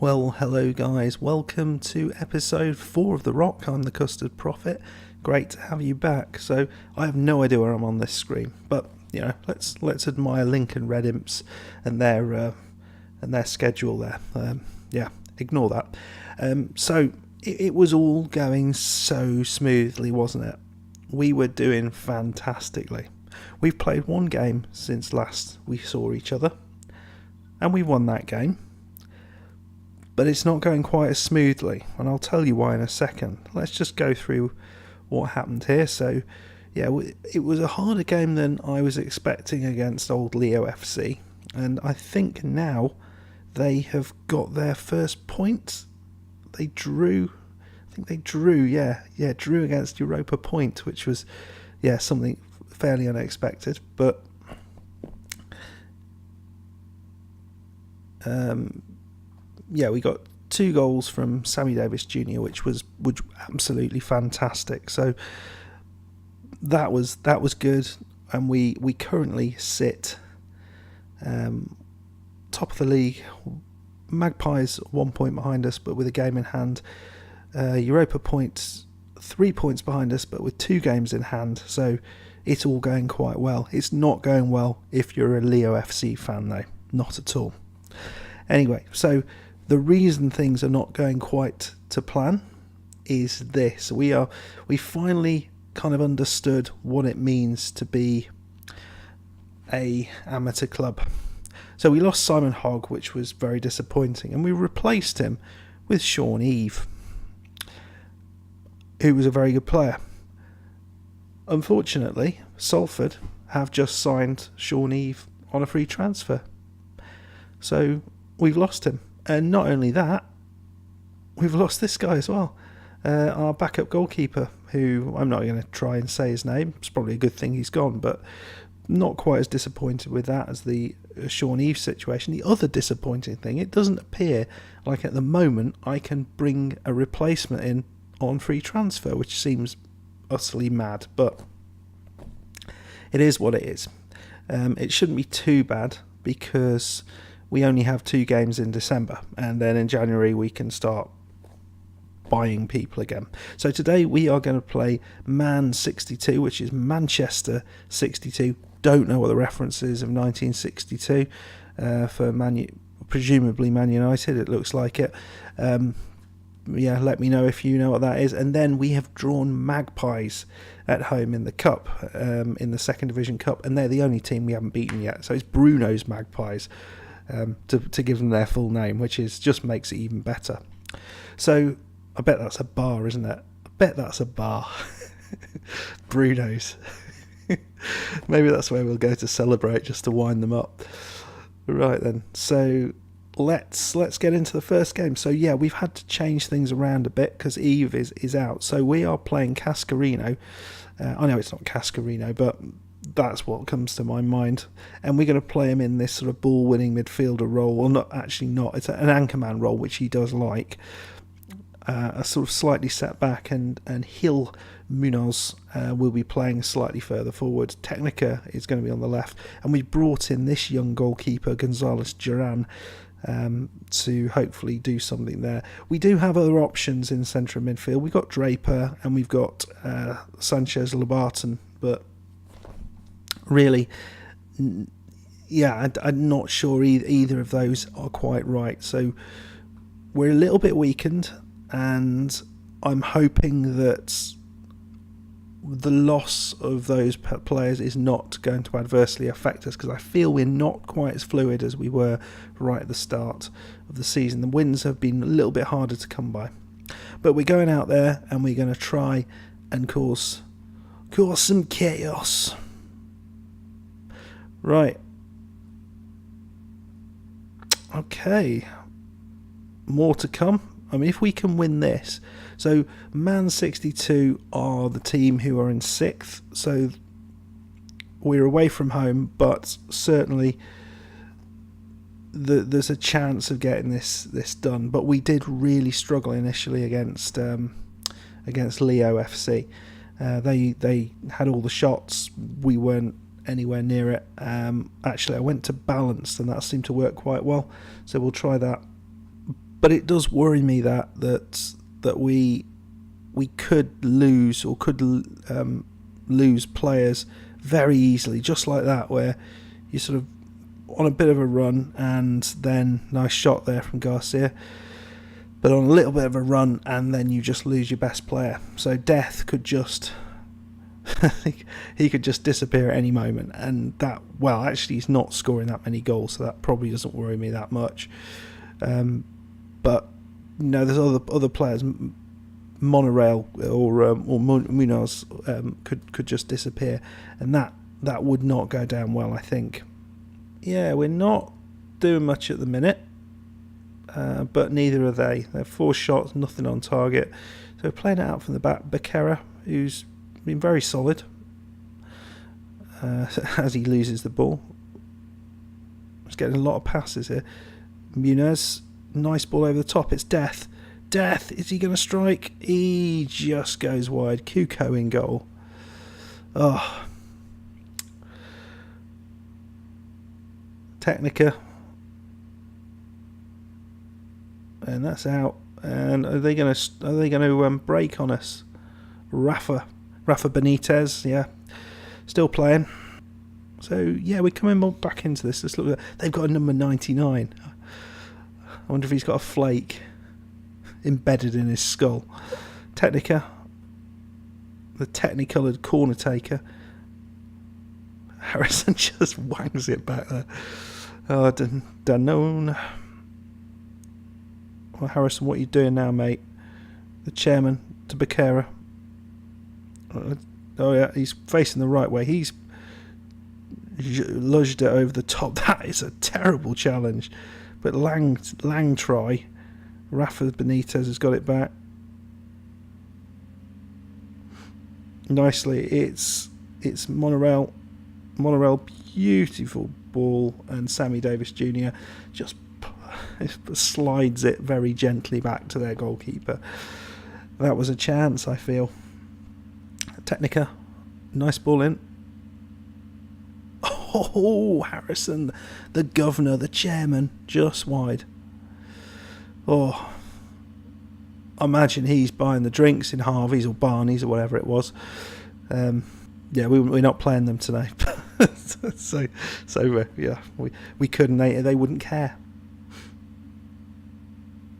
Well, hello guys, welcome to episode 4 of The Rock. I'm the Custard Prophet. Great to have you back. So, I have no idea where I'm on this screen, but, you know, let's admire Lincoln Red Imps and their schedule there. Ignore that. So, it was all going so smoothly, wasn't it? We were doing fantastically. We've played one game since last we saw each other, and we won that game. But it's not going quite as smoothly, and I'll tell you why in a second. Let's just go through what happened here. So, yeah, it was a harder game than I was expecting against old Leo FC, and I think now they have got their first point. They drew, drew against Europa Point, which was, something fairly unexpected, but we got 2 goals from Sammy Davis Jr., which was absolutely fantastic. So that was good, and we currently sit top of the league. Magpies 1 point behind us, but with a game in hand. Europa Point 3 points behind us, but with 2 games in hand. So it's all going quite well. It's not going well if you're a Leo FC fan, though. Not at all. Anyway, so the reason things are not going quite to plan is this. We finally kind of understood what it means to be a amateur club. So we lost Simon Hogg, which was very disappointing, and we replaced him with Sean Eve, who was a very good player. Unfortunately, Salford have just signed Sean Eve on a free transfer. So we've lost him. And not only that, we've lost this guy as well. Our backup goalkeeper, who I'm not going to try and say his name. It's probably a good thing he's gone, but not quite as disappointed with that as the Sean Eve situation. The other disappointing thing, it doesn't appear like at the moment I can bring a replacement in on free transfer, which seems utterly mad, but it is what it is. It shouldn't be too bad because we only have 2 games in December, and then in January we can start buying people again. So today we are going to play Man 62, which is Manchester 62. Don't know what the reference is of 1962 for presumably Man United. It looks like it. Let me know if you know what that is. And then we have drawn Magpies at home in the Cup, in the Second Division Cup, and they're the only team we haven't beaten yet. So it's Bruno's Magpies. To give them their full name, which just makes it even better. So I bet that's a bar, isn't it? I bet that's a bar. Bruno's. Maybe that's where we'll go to celebrate, just to wind them up. Right then. So let's get into the first game. So yeah, we've had to change things around a bit because Eve is out. So we are playing Cascarino. I know it's not Cascarino, but that's what comes to my mind, and we're going to play him in this sort of ball-winning midfielder role. Well, not. It's an anchorman role, which he does like. A sort of slightly set back, and Gil Munoz will be playing slightly further forward. Technica is going to be on the left, and we brought in this young goalkeeper, Gonzalez Duran, to hopefully do something there. We do have other options in centre of midfield. We've got Draper, and we've got Sanchez Labarton, but really, I'm not sure either of those are quite right. So we're a little bit weakened, and I'm hoping that the loss of those players is not going to adversely affect us, because I feel we're not quite as fluid as we were right at the start of the season. The wins have been a little bit harder to come by, but we're going out there and we're going to try and cause some chaos. Right. Okay. More to come. I mean, if we can win this. So, Man 62 are the team who are in 6th. So, we're away from home, but certainly there's a chance of getting this done. But we did really struggle initially against Leo FC. They had all the shots. We weren't anywhere near it. Actually, I went to balanced, and that seemed to work quite well, so we'll try that. But it does worry me that we could lose or could lose players very easily, just like that, where you sort of on a bit of a run and then nice shot there from Garcia, but on a little bit of a run and then you just lose your best player. So Death could just he could just disappear at any moment, and that, well, actually he's not scoring that many goals, so that probably doesn't worry me that much. But there's other players, Monorail or Munoz could just disappear, and that would not go down well, I think. Yeah, we're not doing much at the minute, but neither are they. They're 4 shots, nothing on target. So we're playing it out from the back. Becerra, who's been very solid as he loses the ball. He's getting a lot of passes here. Munoz, nice ball over the top. It's Death. Death, is he going to strike? He just goes wide. Kuko in goal. Oh. Technica. And that's out. And are they going to break on us? Rafa Benitez, yeah, still playing. So yeah, we're coming back into this. Let's look at, they've got a number 99. I wonder if he's got a flake embedded in his skull. Technica, the technicoloured corner taker. Harrison just wangs it back there. Oh, Danone. Well, Harrison, what are you doing now, mate? The chairman to Becerra. Oh yeah, he's facing the right way. He's lunged it over the top. That is a terrible challenge. But Lang try. Rafa Benitez has got it back nicely. It's Monorail, beautiful ball, and Sammy Davis Jr. just slides it very gently back to their goalkeeper. That was a chance, I feel. Technica, nice ball in. Oh, Harrison, the governor, the chairman, just wide. Oh, I imagine he's buying the drinks in Harvey's or Barney's or whatever it was. Yeah, we're not playing them today. so yeah, we couldn't. They wouldn't care.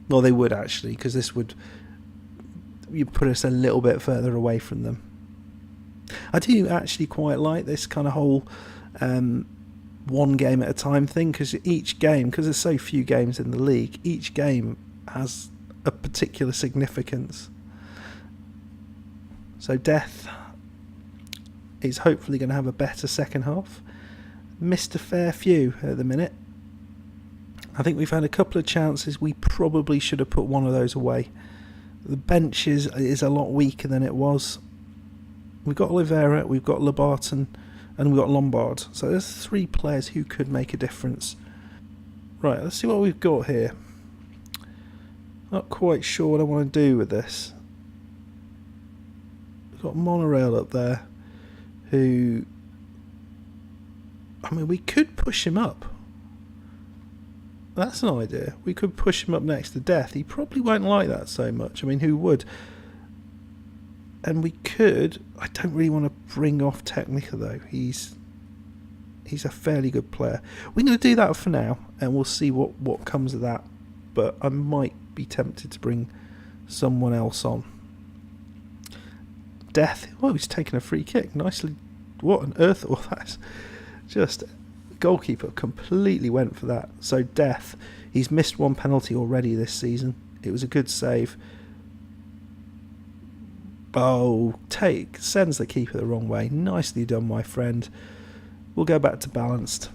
Well, they would actually, because this would put us a little bit further away from them. I do actually quite like this kind of whole one game at a time thing, because each game, because there's so few games in the league, each game has a particular significance. So Death is hopefully going to have a better second half. Missed a fair few at the minute. I think we've had a couple of chances. We probably should have put one of those away. The bench is a lot weaker than it was. We've got Oliveira, we've got Labarton, and we've got Lombard. So there's 3 players who could make a difference. Right, let's see what we've got here. Not quite sure what I want to do with this. We've got Monorail up there, who... I mean, we could push him up. That's an idea. We could push him up next to Death. He probably won't like that so much. I mean, who would? And we could... I don't really want to bring off Technica, though. He's a fairly good player. We're going to do that for now, and we'll see what comes of that. But I might be tempted to bring someone else on. Death. Oh, he's taken a free kick. Nicely. What on earth? Oh, that's just... Goalkeeper completely went for that. So Death, he's missed 1 penalty already this season. It was a good save. Oh, sends the keeper the wrong way. Nicely done, my friend. We'll go back to balanced.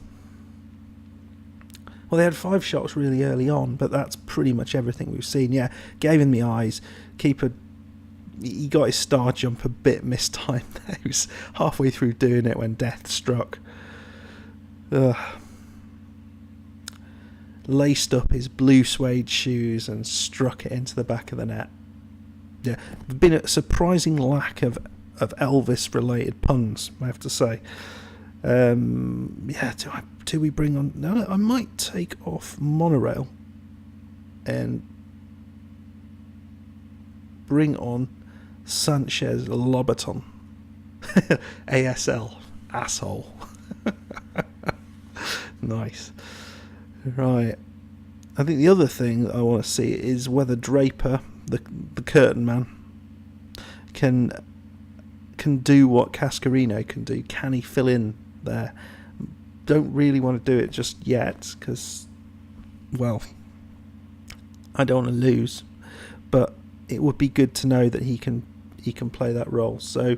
Well, they had 5 shots really early on, but that's pretty much everything we've seen. Yeah, gave him the eyes. Keeper, he got his star jump a bit mistimed. He was halfway through doing it when Death struck. Laced up his blue suede shoes and struck it into the back of the net. Yeah, there's been a surprising lack of Elvis-related puns, I have to say. Yeah, do we bring on... No, I might take off Monorail and bring on Sanchez Lobaton. ASL. Asshole. Nice. Right. I think the other thing I want to see is whether Draper, the curtain man, can do what Cascarino can do. Can he fill in there? Don't really want to do it just yet because, well, I don't want to lose, but it would be good to know that he can play that role. So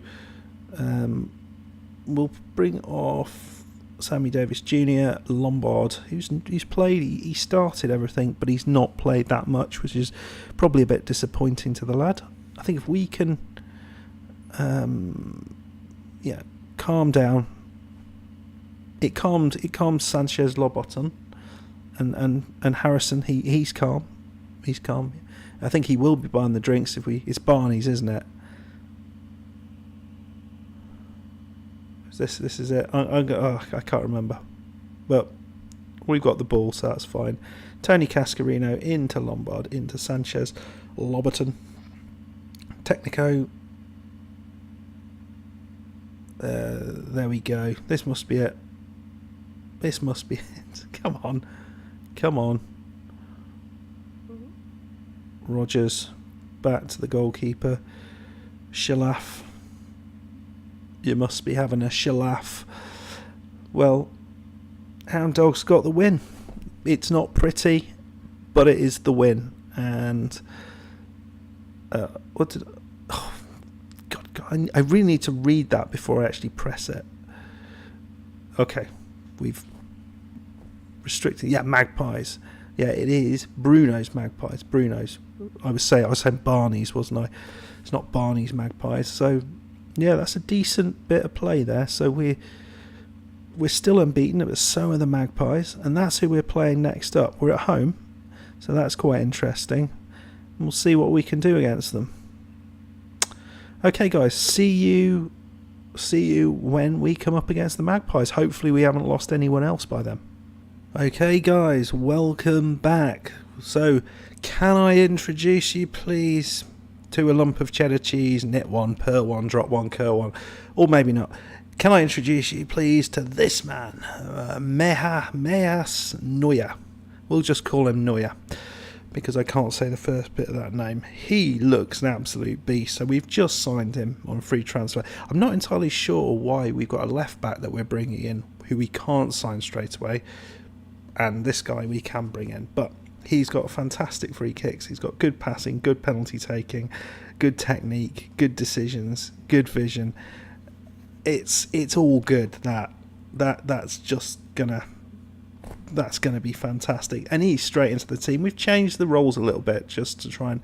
we'll bring off Sammy Davis Jr., Lombard, who's played. He started everything, but he's not played that much, which is probably a bit disappointing to the lad. I think if we can, calm down. It calmed Sanchez Lobaton, and Harrison. He's calm. He's calm. I think he will be buying the drinks it's Barney's, isn't it? This is it. I can't remember, but we've got the ball, so that's fine. Tony Cascarino into Lombard, into Sanchez Lobaton. Technico. There we go. This must be it. Come on. Rogers back to the goalkeeper. Shalaf. You must be having a shalaf. Well, Hound Dogs got the win. It's not pretty, but it is the win. And oh God, I really need to read that before I actually press it. Okay, we've restricted. Yeah, Magpies. Yeah, it is Bruno's Magpies. Bruno's. I was saying Barney's, wasn't I? It's not Barney's Magpies. So yeah, that's a decent bit of play there. So we're still unbeaten, but so are the Magpies, and that's who we're playing next up. We're at home, so that's quite interesting. And we'll see what we can do against them. Okay, guys, see you when we come up against the Magpies. Hopefully we haven't lost anyone else by then. Okay, guys, welcome back. So, can I introduce you, please, to a lump of cheddar cheese, knit one, purr one, drop one, cur one, or maybe not. Can I introduce you, please, to this man, Meas Neuer. We'll just call him Neuer, because I can't say the first bit of that name. He looks an absolute beast, so we've just signed him on a free transfer. I'm not entirely sure why we've got a left back that we're bringing in, who we can't sign straight away, and this guy we can bring in, but he's got fantastic free kicks. He's got good passing, good penalty taking, good technique, good decisions, good vision. It's all good. That's gonna be fantastic. And he's straight into the team. We've changed the roles a little bit just to try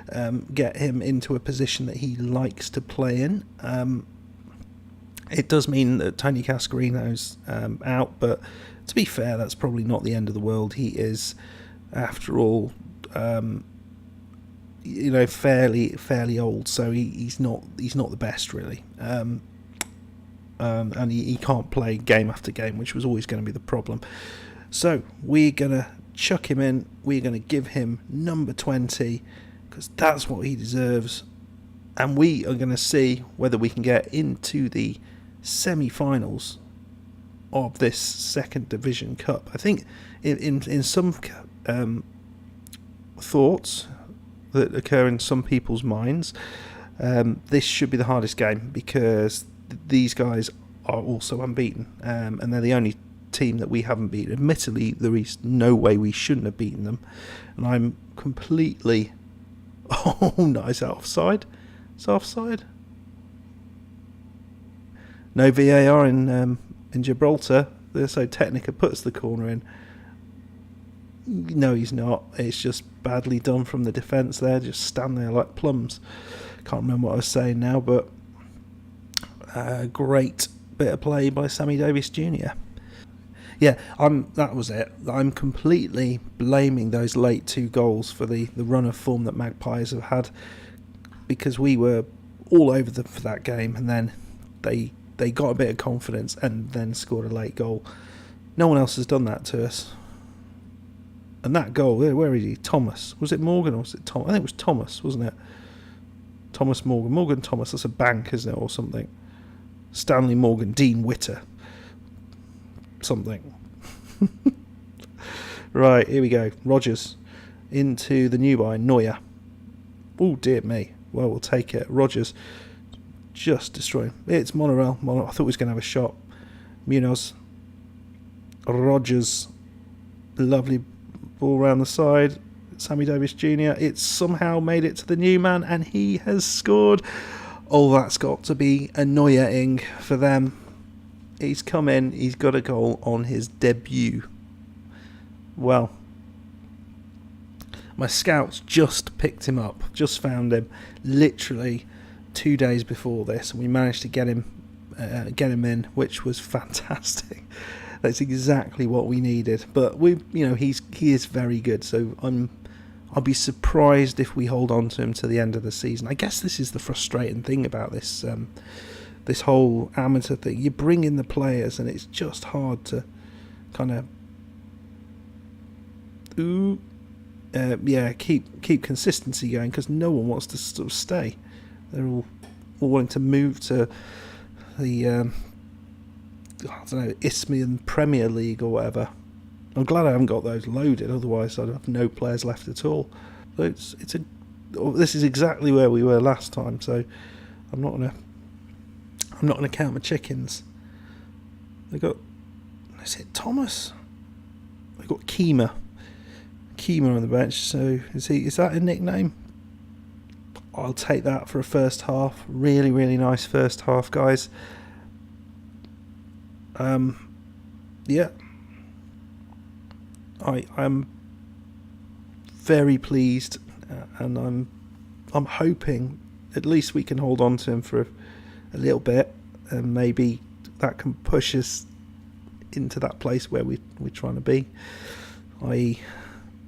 and get him into a position that he likes to play in. It does mean that Tony Cascarino's out, but to be fair, that's probably not the end of the world. He is, after all, fairly old, so he's not the best really, and he can't play game after game, which was always going to be the problem. So we're gonna chuck him in. We're gonna give him number 20 because that's what he deserves, and we are going to see whether we can get into the semi-finals of this second division cup. I think in some thoughts that occur in some people's minds, this should be the hardest game because these guys are also unbeaten, and they're the only team that we haven't beaten. Admittedly, there is no way we shouldn't have beaten them, and I'm completely oh no, is that offside? It's offside. No VAR in Gibraltar, so Technica puts the corner in. No, he's not. It's just badly done from the defence there. Just stand there like plums. Can't remember what I was saying now, but great bit of play by Sammy Davis Jr. Yeah, that was it. I'm completely blaming those late 2 goals for the run of form that Magpies have had, because we were all over them for that game, and then they got a bit of confidence and then scored a late goal. No one else has done that to us. And that goal, where is he? Thomas. Was it Morgan or was it Tom? I think it was Thomas, wasn't it? Thomas Morgan. Morgan Thomas, that's a bank, isn't it, or something? Stanley Morgan, Dean Witter. Something. Right, here we go. Rogers into the new buy, Neuer. Oh, dear me. Well, we'll take it. Rogers just destroying. It's Monorail. I thought he was going to have a shot. Munoz. Rogers. Lovely ball around the side. Sammy Davis Jr. It's somehow made it to the new man, and he has scored. Oh, that's got to be annoying for them. He's come in. He's got a goal on his debut. Well, my scouts just picked him up, just found him, literally 2 days before this, and we managed to get him in, which was fantastic. That's exactly what we needed. But he is very good, so I'll be surprised if we hold on to him to the end of the season. I guess this is the frustrating thing about this this whole amateur thing. You bring in the players, and it's just hard to kind of keep consistency going, because no one wants to sort of stay. They're all wanting to move to the Isthmian Premier League or whatever. I'm glad I haven't got those loaded, otherwise I'd have no players left at all. So this is exactly where we were last time, so I'm not gonna count my chickens. Is it Thomas? They've got Keema on the bench, so is that a nickname? I'll take that for a first half. Really, really nice first half, guys. Yeah. I'm very pleased, and I'm hoping at least we can hold on to him for a little bit, and maybe that can push us into that place where we're trying to be, i.e.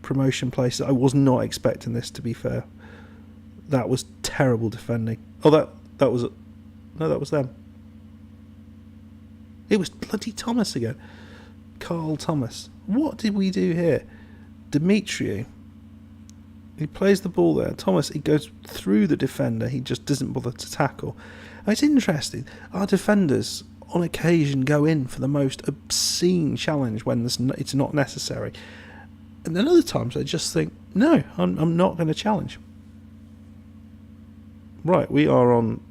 promotion place. I was not expecting this, to be fair. That was terrible defending. Oh, that was them. It was bloody Thomas again. Carl Thomas. What did we do here? Demetriou. He plays the ball there. Thomas, he goes through the defender. He just doesn't bother to tackle. And it's interesting. Our defenders, on occasion, go in for the most obscene challenge when it's not necessary. And then other times they just think, no, I'm not going to challenge. Right, we are on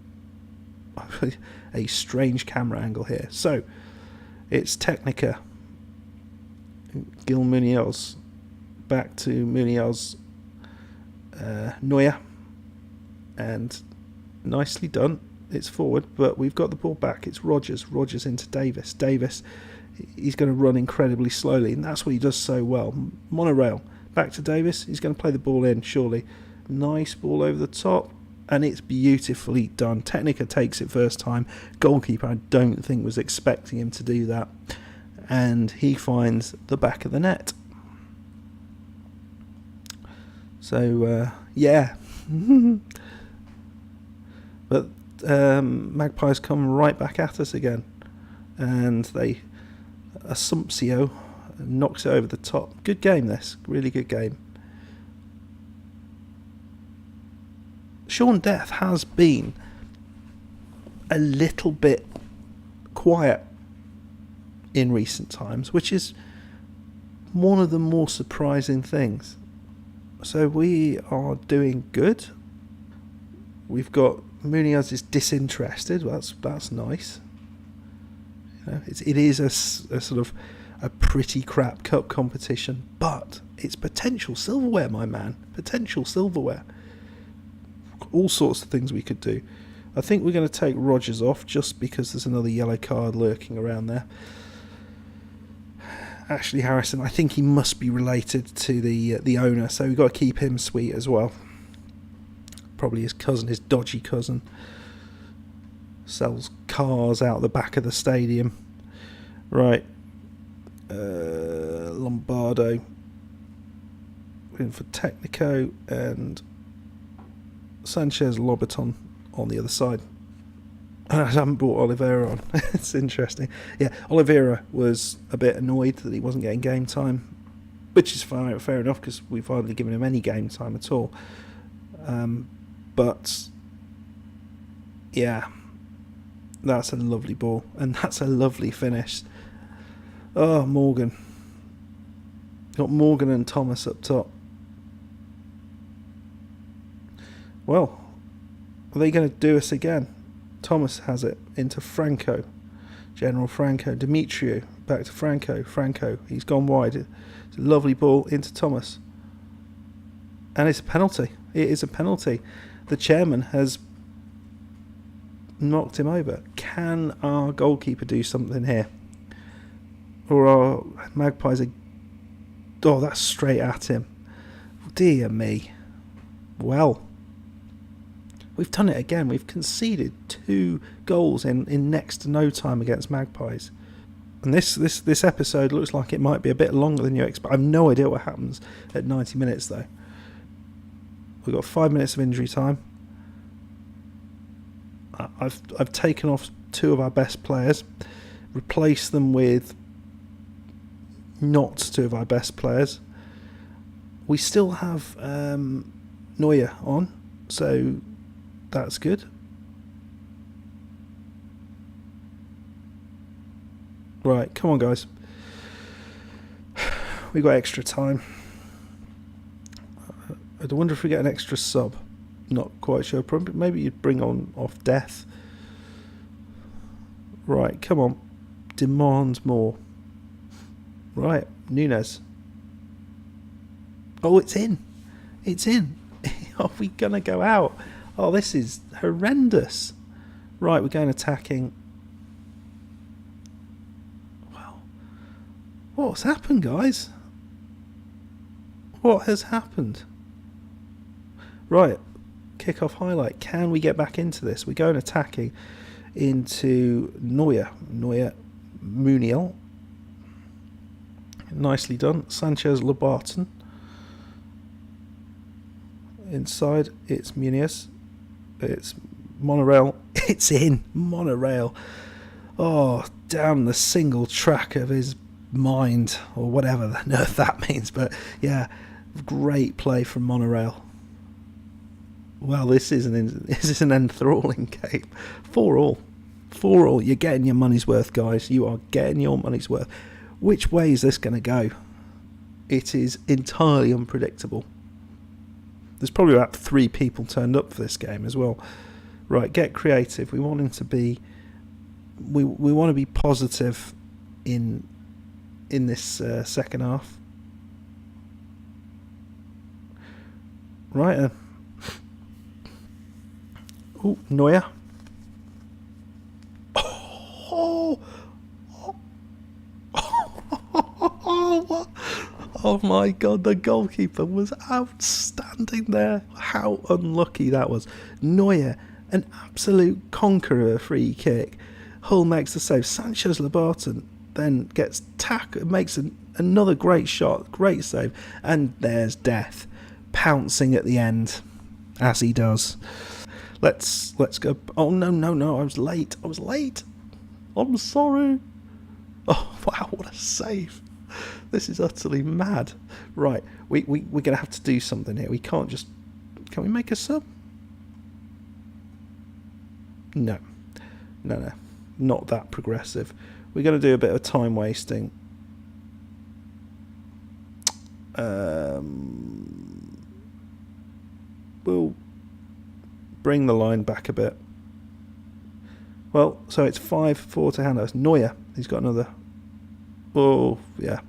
a strange camera angle here. So, it's Technica. Gil Munoz. Back to Munoz. Neuer. And nicely done. It's forward, but we've got the ball back. It's Rogers. Rogers into Davis. Davis, he's going to run incredibly slowly, and that's what he does so well. Monorail. Back to Davis. He's going to play the ball in, surely. Nice ball over the top. And it's beautifully done. Technica takes it first time. Goalkeeper, I don't think, was expecting him to do that. And he finds the back of the net. So, yeah. But Magpies come right back at us again. And Assumpcio knocks it over the top. Good game, this. Really good game. Sean Death has been a little bit quiet in recent times, which is one of the more surprising things. So we are doing good. We've got Munoz is disinterested. Well, that's nice. It is a sort of a pretty crap cup competition, but it's potential silverware, my man. Potential silverware. All sorts of things we could do. I think we're going to take Rogers off just because there's another yellow card lurking around there. Ashley Harrison, I think he must be related to the owner, so we've got to keep him sweet as well. Probably his cousin, his dodgy cousin. Sells cars out the back of the stadium. Right. Lombardo. We're in for Technico and Sanchez Lobaton on the other side. I haven't brought Oliveira on. It's interesting. Yeah, Oliveira was a bit annoyed that he wasn't getting game time, which is fair enough because we've hardly given him any game time at all. But Yeah, that's a lovely ball, and that's a lovely finish. Oh, Morgan. Got Morgan and Thomas up top. Well, are they going to do us again? Thomas has it into Franco. General Franco. Demetriou back to Franco. Franco, he's gone wide. It's a lovely ball into Thomas. And it's a penalty. It is a penalty. The chairman has knocked him over. Can our goalkeeper do something here? Or our Magpies are... Oh, that's straight at him. Dear me. Well, we've done it again. We've conceded 2 goals in next to no time against Magpies. And this episode looks like it might be a bit longer than you expect. I have no idea what happens at 90 minutes, though. We've got 5 minutes of injury time. I've taken off 2 of our best players, replaced them with not 2 of our best players. We still have Neuer on, so that's good. Right, come on, guys. We got extra time. I wonder if we get an extra sub. Not quite sure. Probably, maybe you'd bring on off Death. Right, come on. Demand more. Right, Nunes. Oh, it's in. It's in. Are we going to go out? Oh, this is horrendous. Right, we're going attacking. Well, what's happened, guys? What has happened? Right, kick-off highlight. Can we get back into this? We're going attacking into Neuer. Muniel. Nicely done. Sanchez Lobarton. Inside, it's Muniz. It's Monorail. It's in. Monorail. Oh, damn the single track of his mind, or whatever on earth that means. But yeah, great play from Monorail. Well, this is an enthralling game. 4-4. 4-4. You're getting your money's worth, guys. You are getting your money's worth. Which way is this going to go? It is entirely unpredictable. There's probably about 3 people turned up for this game as well. Right, get creative. We want him to be... We want to be positive in this second half. Right then. Oh, Neuer. Oh, oh my God, the goalkeeper was outstanding there. How unlucky that was. Neuer, an absolute conqueror free kick. Hull makes the save. Sanchez Lobarton then gets makes another great shot, great save, and there's Death pouncing at the end, as he does. Let's go. Oh no! I was late. I'm sorry. Oh wow! What a save! This is utterly mad. Right, we're gonna have to do something here. We can't just. Can we make a sub? No, not that progressive. We're gonna do a bit of time wasting. We'll bring the line back a bit. Well, so it's 5-4 to Hound Dogs. Neuer, he's got another. Oh, yeah.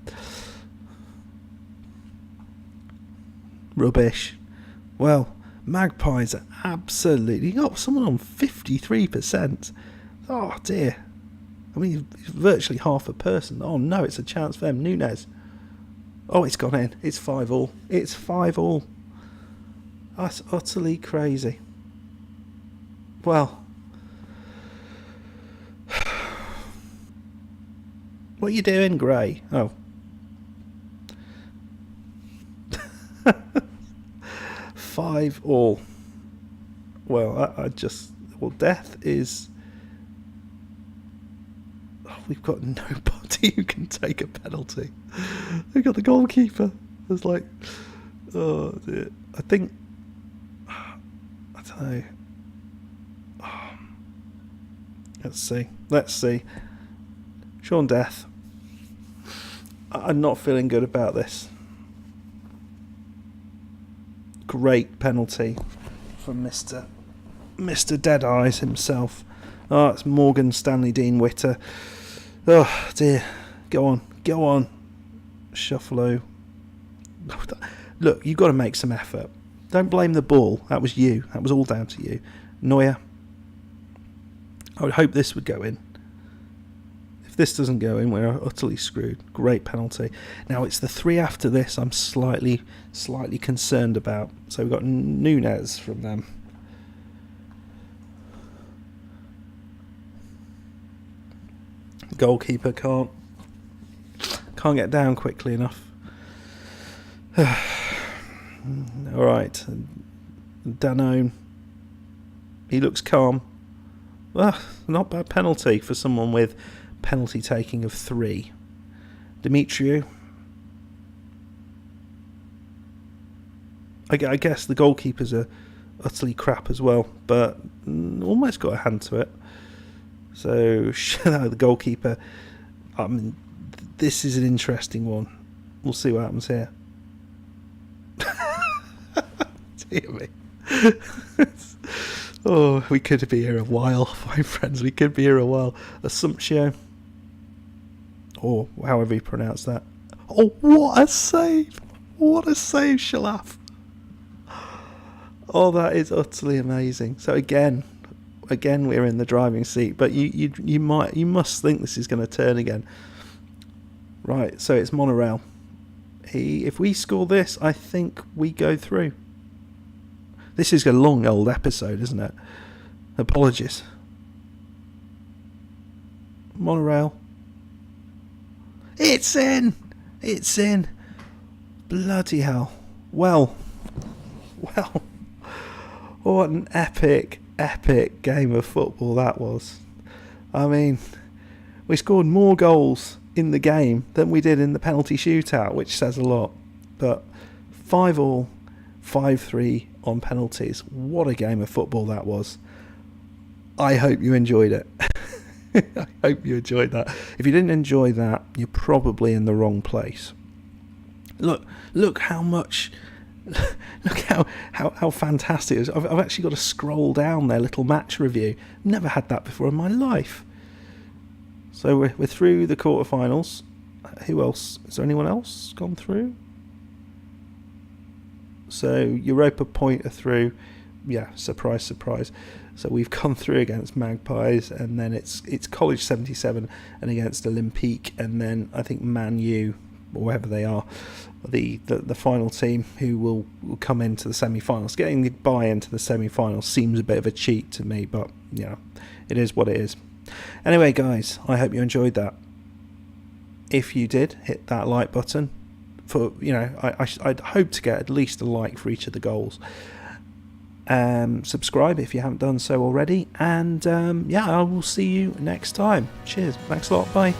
Rubbish. Well, Magpies are absolutely... You got someone on 53%. Oh, dear. I mean, he's virtually half a person. Oh, no, it's a chance for them. Nunes. Oh, it's gone in. It's 5-5. It's 5-5. That's utterly crazy. Well, what are you doing, Gray? Oh. 5-5. Well, I just... Well, Death is... Oh, we've got nobody who can take a penalty. We've got the goalkeeper. It's like... Oh, dear. I think... I don't know. Let's see. Sean Death. I'm not feeling good about this. Great penalty from Mr. Dead Eyes himself. Oh, it's Morgan Stanley Dean Witter. Oh dear. Go on. Shuffalo. Look, you've got to make some effort. Don't blame the ball. That was you. That was all down to you. Neuer. I would hope this would go in. If this doesn't go in, we're utterly screwed. Great penalty. Now it's the three after this I'm slightly concerned about. So we've got Nunez from them. The goalkeeper can't get down quickly enough. Alright. Danone. He looks calm. Not bad penalty for someone with penalty taking of 3. Demetriou. I guess the goalkeepers are utterly crap as well, but almost got a hand to it. So the goalkeeper. I mean, this is an interesting one. We'll see what happens here. Dear me. Oh, we could be here a while, my friends. We could be here a while. Assumption. Or however you pronounce that. Oh, what a save. What a save, Shalaf. Oh, that is utterly amazing. So again we're in the driving seat, but you must think this is going to turn again. Right, so it's monorail. If we score this, I think we go through. This is a long old episode, isn't it? Apologies. Monorail. It's in! Bloody hell. Well. What an epic game of football that was. I mean, we scored more goals in the game than we did in the penalty shootout, which says a lot. But 5-5, 5-3 on penalties. What a game of football that was. I hope you enjoyed it. I hope you enjoyed that. If you didn't enjoy that, you're probably in the wrong place. Look how much... Look how fantastic it is. I've actually got to scroll down their little match review. Never had that before in my life. So we're through the quarterfinals. Who else? Is there anyone else gone through? So Europa Point are through. Yeah, surprise. So we've gone through against Magpies, and then it's College 77 and against Olympique, and then I think Man U, or wherever they are, the final team who will come into the semi-finals. Getting the buy into the semi-finals seems a bit of a cheat to me, but yeah, it is what it is. Anyway, guys, I hope you enjoyed that. If you did, hit that like button. For I'd hope to get at least a like for each of the goals. Subscribe if you haven't done so already, and I will see you next time. Cheers. Thanks a lot. Bye.